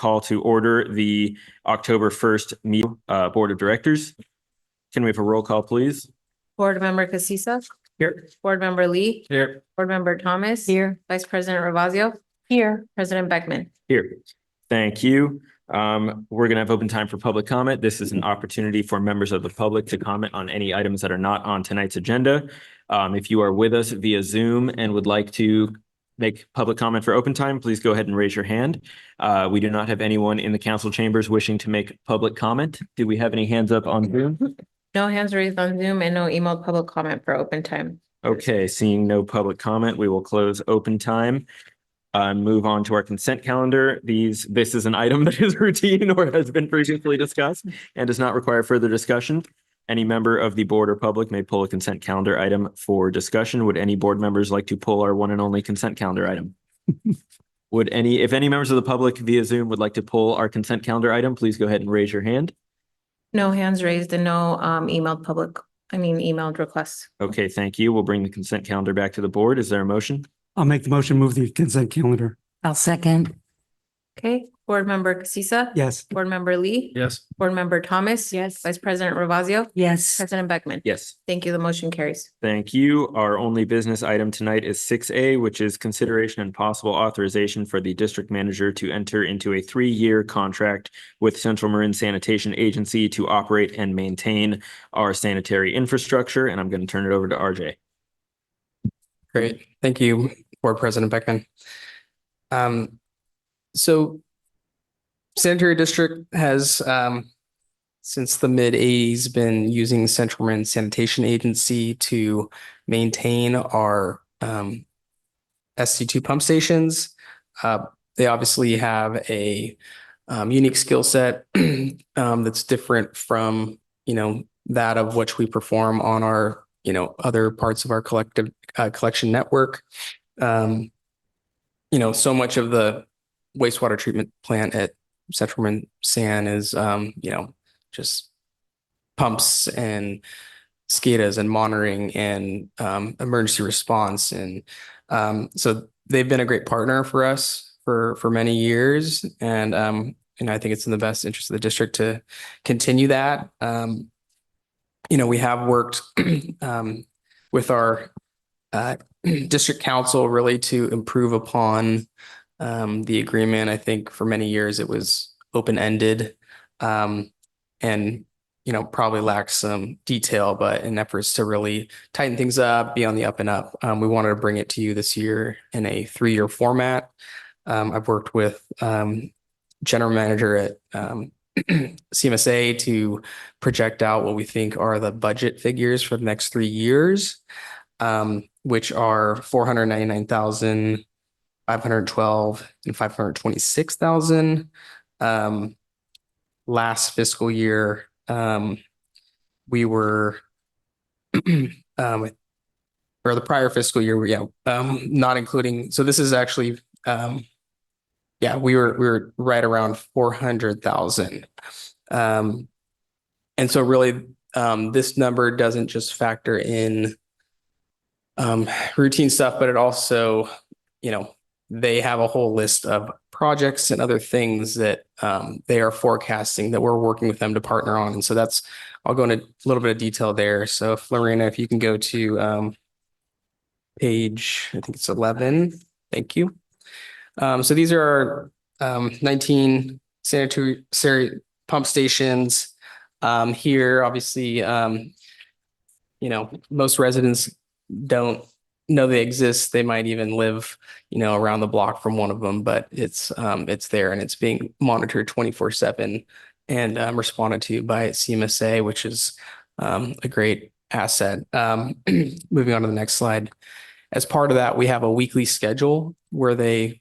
call to order the October 1st meeting, Board of Directors. Can we have a roll call, please? Board Member Casissa. Here. Board Member Lee. Here. Board Member Thomas. Here. Vice President Ravazio. Here. President Beckman. Here. Thank you. We're going to have open time for public comment. This is an opportunity for members of the public to comment on any items that are not on tonight's agenda. If you are with us via Zoom and would like to make public comment for open time, please go ahead and raise your hand. We do not have anyone in the council chambers wishing to make public comment. Do we have any hands up on Zoom? No hands raised on Zoom and no emailed public comment for open time. Okay, seeing no public comment, we will close open time. Move on to our consent calendar. This is an item that is routine or has been previously discussed and does not require further discussion. Any member of the board or public may pull a consent calendar item for discussion. Would any board members like to pull our one and only consent calendar item? If any members of the public via Zoom would like to pull our consent calendar item, please go ahead and raise your hand. No hands raised and no emailed requests. Okay, thank you. We'll bring the consent calendar back to the board. Is there a motion? I'll make the motion, move the consent calendar. I'll second. Okay, Board Member Casissa. Yes. Board Member Lee. Yes. Board Member Thomas. Yes. Vice President Ravazio. Yes. President Beckman. Yes. Thank you. The motion carries. Thank you. Our only business item tonight is 6A, which is consideration and possible authorization for the district manager to enter into a 3-year contract with Central Marin Sanitation Agency to operate and maintain our sanitary infrastructure. And I'm going to turn it over to RJ. Great. Thank you, Board President Beckman. So Sanitary District has, since the mid-80s, been using Central Marin Sanitation Agency to maintain our SC2 pump stations. They obviously have a unique skill set that's different from, that of which we perform on our, other parts of our collection network. So much of the wastewater treatment plant at Central Marin San is, just pumps and SCADAs and monitoring and emergency response. And so they've been a great partner for us for many years. And I think it's in the best interest of the district to continue that. We have worked with our district council really to improve upon the agreement. I think for many years it was open-ended and probably lacks some detail, but in efforts to really tighten things up, be on the up and up, we wanted to bring it to you this year in a 3-year format. I've worked with general manager at CMSA to project out what we think are the budget figures for the next 3 years, which are $499,000, $512,000, and $526,000. Last fiscal year, we were, or the prior fiscal year, not including. So this is actually, we were right around 400,000. And so really, this number doesn't just factor in routine stuff, but it also, they have a whole list of projects and other things that they are forecasting that we're working with them to partner on. And so I'll go into a little bit of detail there. So Lorena, if you can go to page, I think it's 11. Thank you. So these are our 19 sanitary pump stations. Here, obviously, most residents don't know they exist. They might even live, around the block from one of them, but it's there and it's being monitored 24/7 and responded to by CMSA, which is a great asset. Moving on to the next slide. As part of that, we have a weekly schedule where they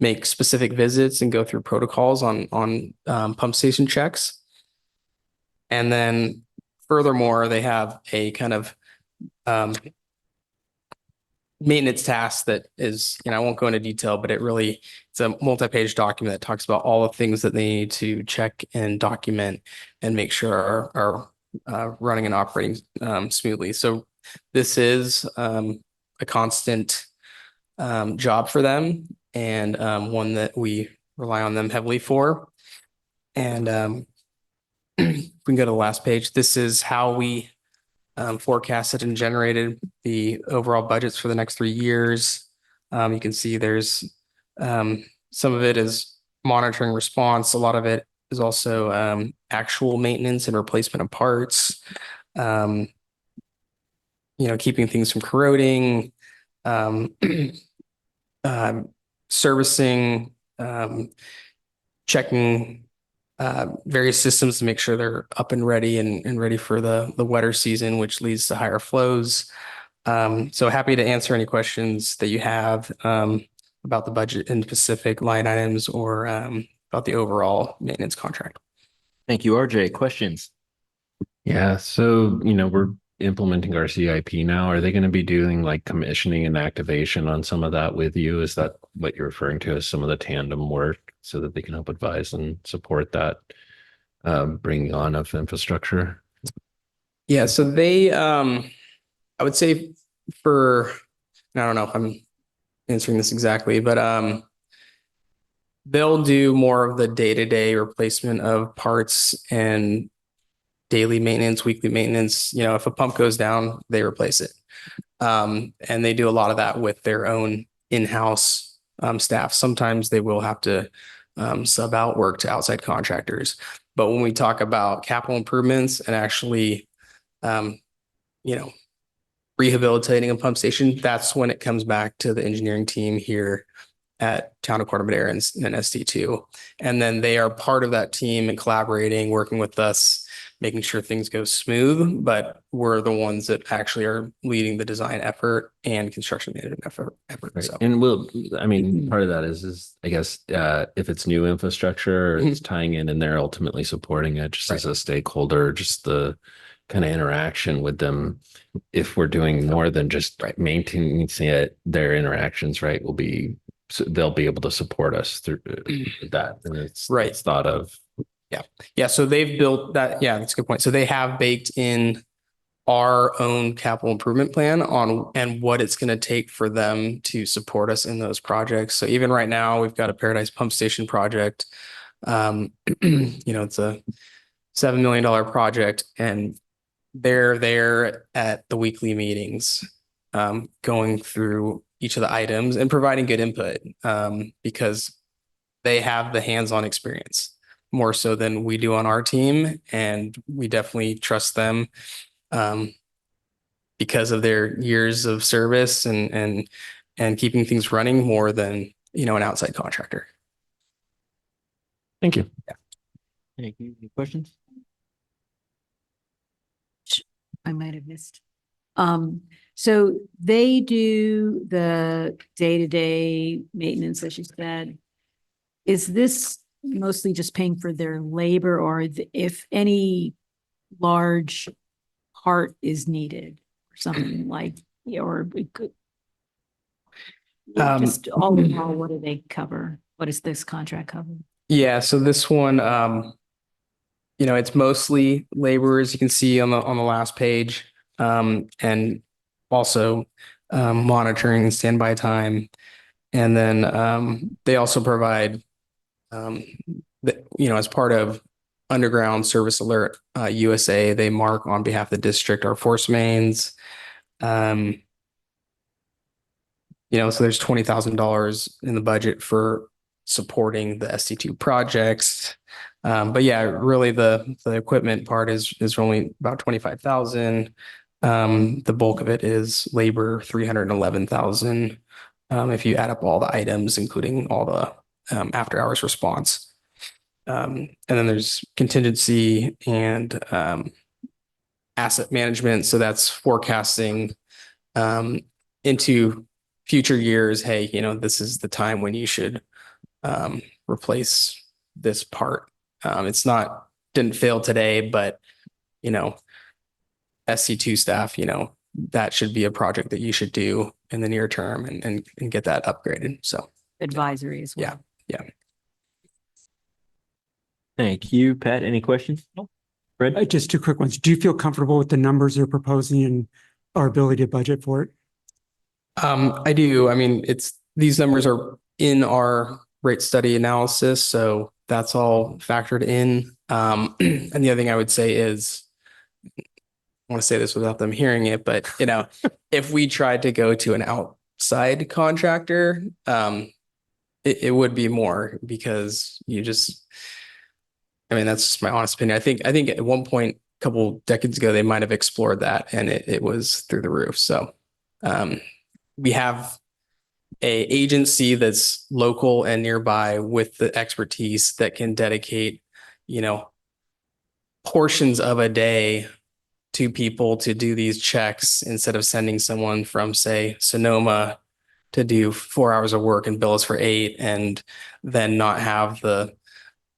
make specific visits and go through protocols on pump station checks. And then furthermore, they have a kind of maintenance task that is, I won't go into detail, but it's a multi-page document that talks about all the things that they need to check and document and make sure are running and operating smoothly. So this is a constant job for them, and one that we rely on them heavily for. And we can go to the last page. This is how we forecasted and generated the overall budgets for the next 3 years. You can see there's some of it is monitoring response. A lot of it is also actual maintenance and replacement of parts. Keeping things from corroding, servicing, checking various systems to make sure they're up and ready and ready for the wetter season, which leads to higher flows. So happy to answer any questions that you have about the budget in specific line items or about the overall maintenance contract. Thank you, RJ. Questions? Yeah, so we're implementing our CIP now. Are they going to be doing like commissioning and activation on some of that with you? Is that what you're referring to as some of the tandem work so that they can help advise and support that bringing on of infrastructure? Yeah, so they I would say I don't know if I'm answering this exactly, but they'll do more of the day-to-day replacement of parts and daily maintenance, weekly maintenance. If a pump goes down, they replace it. And they do a lot of that with their own in-house staff. Sometimes they will have to sub out work to outside contractors. But when we talk about capital improvements and actually, rehabilitating a pump station, that's when it comes back to the engineering team here at Town of Corte Madera and ST2. And then they are part of that team and collaborating, working with us, making sure things go smooth, but we're the ones that actually are leading the design effort and construction management effort. Right. So. And part of that is I guess if it's new infrastructure, or it's tying in and they're ultimately supporting it just as a stakeholder, just the kind of interaction with them. If we're doing more than just maintaining it, their interactions, will be, so they'll be able to support us through that. And it's thought of. Yeah. So they've built that. Yeah, that's a good point. So they have baked in our own capital improvement plan and what it's going to take for them to support us in those projects. So even right now, we've got a Paradise Pump Station project. It's a $7 million project, and they're there at the weekly meetings, going through each of the items and providing good input, because they have the hands-on experience more so than we do on our team. And we definitely trust them because of their years of service and keeping things running more than, an outside contractor. Thank you. Yeah. Thank you. Any questions? I might have missed. So they do the day-to-day maintenance, as you said. Is this mostly just paying for their labor, or if any large part is needed or something like, or it could just all in all, what do they cover? What does this contract cover? Yeah, so this one, it's mostly labor, as you can see on the last page, and also monitoring and standby time. And then they also provide, as part of Underground Service Alert USA, they mark on behalf of the district our force mains. So there's $20,000 in the budget for supporting the ST2 projects. But yeah, really the equipment part is only about 25,000. The bulk of it is labor, 311,000. If you add up all the items, including all the after hours response. And then there's contingency and asset management. So that's forecasting into future years. Hey, this is the time when you should replace this part. Didn't fail today, but SC2 staff, that should be a project that you should do in the near term and get that upgraded. So Advisory as well. Yeah. Thank you, Pat. Any questions? No. Fred? Just two quick ones. Do you feel comfortable with the numbers they're proposing and our ability to budget for it? I do. I mean, these numbers are in our rate study analysis, so that's all factored in. And the other thing I would say is, I want to say this without them hearing it, but if we tried to go to an outside contractor, it would be more because that's just my honest opinion. I think at one point, a couple decades ago, they might have explored that and it was through the roof. So we have a agency that's local and nearby with the expertise that can dedicate, portions of a day to people to do these checks instead of sending someone from, say, Sonoma to do 4 hours of work and bill us for 8 and then not have the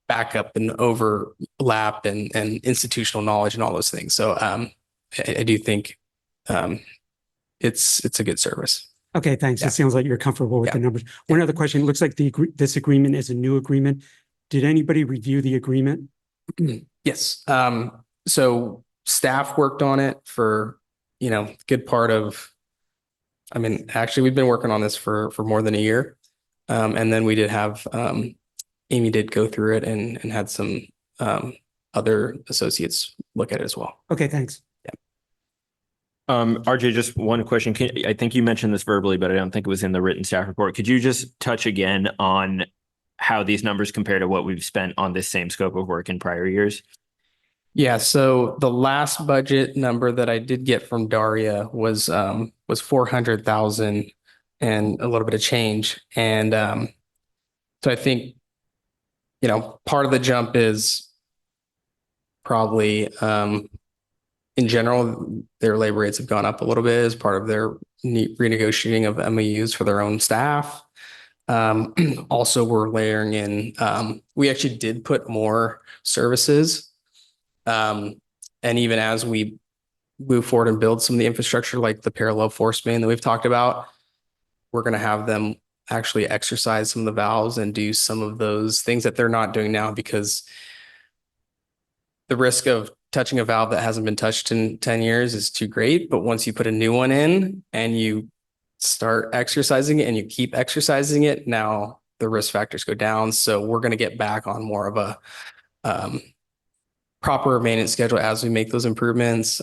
backup and overlap and institutional knowledge and all those things. So I do think it's a good service. Okay, thanks. Yeah. It sounds like you're comfortable with the numbers. One other question, it looks like this agreement is a new agreement. Did anybody review the agreement? Yes. So staff worked on it for, good part of, actually we've been working on this for more than a year. And then we did have, Amy did go through it and had some, other associates look at it as well. Okay, thanks. RJ, just one question. I think you mentioned this verbally, but I don't think it was in the written staff report. Could you just touch again on how these numbers compare to what we've spent on this same scope of work in prior years? Yeah, so the last budget number that I did get from Daria was 400,000 and a little bit of change. And so I think, part of the jump is probably in general, their labor rates have gone up a little bit as part of their renegotiating of MOUs for their own staff. Also, we're layering in, we actually did put more services. And even as we move forward and build some of the infrastructure, like the parallel force main that we've talked about, we're going to have them actually exercise some of the valves and do some of those things that they're not doing now, because the risk of touching a valve that hasn't been touched in 10 years is too great. But once you put a new one in and you start exercising it and you keep exercising it, now the risk factors go down. So we're going to get back on more of a proper maintenance schedule as we make those improvements.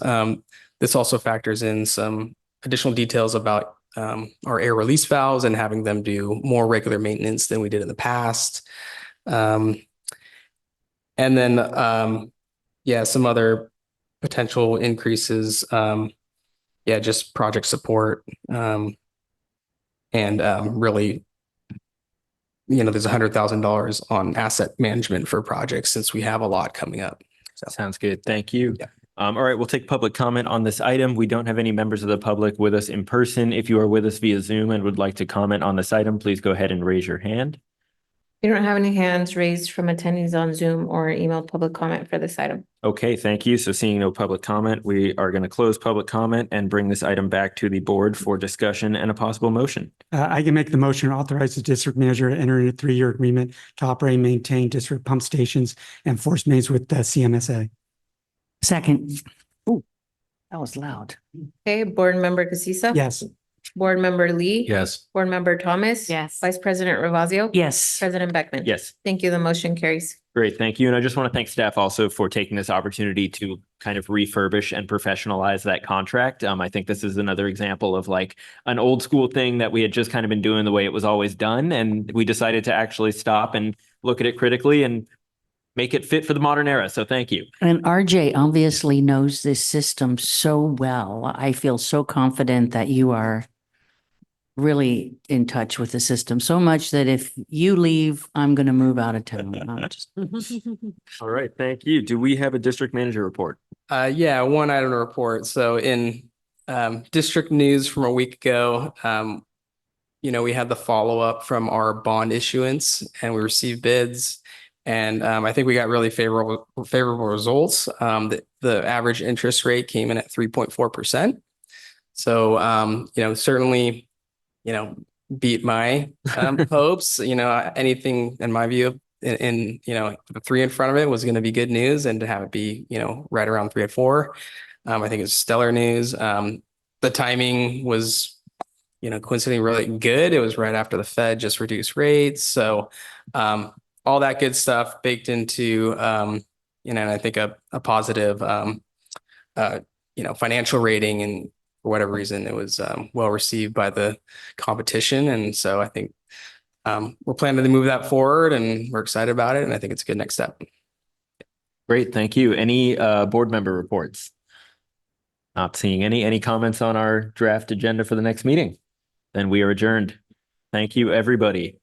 This also factors in some additional details about our air release valves and having them do more regular maintenance than we did in the past. And then, some other potential increases. Just project support. And really, there's $100,000 on asset management for projects since we have a lot coming up. So. Sounds good. Thank you. Yeah. All right, we'll take public comment on this item. We don't have any members of the public with us in person. If you are with us via Zoom and would like to comment on this item, please go ahead and raise your hand. We don't have any hands raised from attendees on Zoom or emailed public comment for this item. Okay, thank you. So seeing no public comment, we are going to close public comment and bring this item back to the board for discussion and a possible motion. I can make the motion to authorize the district manager to enter in a 3-year agreement to operate and maintain district pump stations and force mains with the CMSA. Second. Oh, that was loud. Okay, Board Member Casissa? Yes. Board Member Lee? Yes. Board Member Thomas? Yes. Vice President Ravazio? Yes. President Beckman? Yes. Thank you. The motion carries. Great, thank you. And I just want to thank staff also for taking this opportunity to kind of refurbish and professionalize that contract. I think this is another example of like an old school thing that we had just kind of been doing the way it was always done. And we decided to actually stop and look at it critically and make it fit for the modern era. So thank you. And RJ obviously knows this system so well. I feel so confident that you are really in touch with the system, so much that if you leave, I'm going to move out of town. All right, thank you. Do we have a district manager report? One item to report. So in district news from a week ago, we had the follow-up from our bond issuance and we received bids. And I think we got really favorable results. The average interest rate came in at 3.4%. So, certainly, beat my hopes. Anything in my view in the 3 in front of it was going to be good news, and to have it be right around 3 at 4, I think it's stellar news. The timing was coincidentally really good. It was right after the Fed just reduced rates. So all that good stuff baked into, and I think a positive, financial rating, and for whatever reason, it was well received by the competition. And so I think we're planning to move that forward, and we're excited about it. And I think it's a good next step. Great, thank you. Any board member reports? Not seeing any comments on our draft agenda for the next meeting? Then we are adjourned. Thank you, everybody.